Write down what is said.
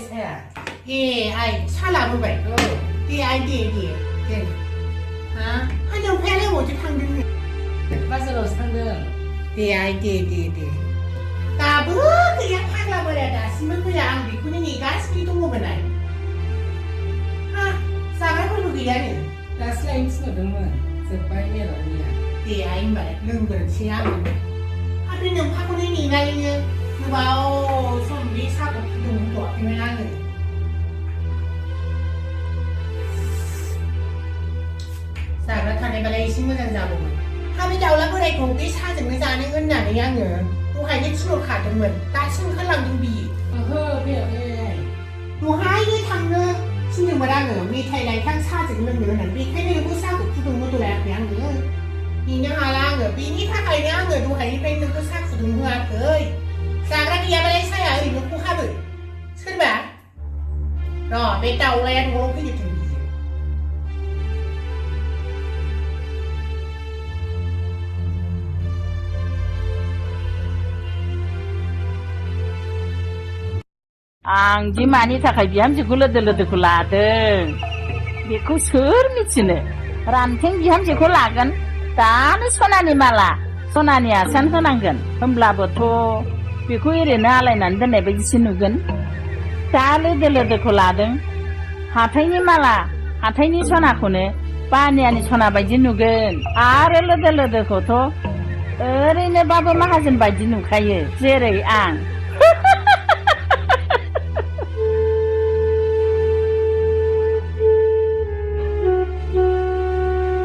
새야. 차 나무배. 한정 패래 뭐지 당근. 빠스로 상등. Tabu kaya pakla berada semen kaya ambil kuning ni gas kita tunggu benar. Sangat perlu gila ni. Last line semua dengan sebaiknya lah ni. Aing balik lembur siang. Tapi nampak kuning ni gayanya. Nubau sombi sakit tunggu tua gimana ni. Sangat kan yang balai semua dan jamu. Kami tahu lah berai kong ti sa jeng ngejan ni ngan ni yang ni. ดูหายได้ชั่วขาดเหมือนตาชิ้นข้างหลังยังบีดูหายด้วยทางเนอะชิ้นยังมาได้เหรอมีไทยไรทั้งชาติจากเรื่องเหนือหนังปีแค่ได้รู้สร้างกับผู้ดูมาตัวแรกอย่างเนอะปีนี้หาล่างเหรอปีนี้ถ้าใครเนี่ยเหรอดูหายเป็นนึกก็สร้างสุดหัวเอ้ยสร้างระเบียบอะไรใช่ไหมหรือลูกผู้ข้าบึ้งขึ้นแบบรอไปเตาแรงงงขึ้นอยู่ถึง Angji mani takai biam ji gula dulu kuladen. Beku sur micine. Ranting biam ji kulagan. Tanu sonani mala. Sonani asan konangan. Pembela boto. Beku irena alai nanda nebe sinugan. Talu dulu kuladen. Hatai ni mala. Hatai ni sona kone. Pani ani sona baji nugan. Are dulu koto. Erine baba mahazin baji nukaye. Jerai ang.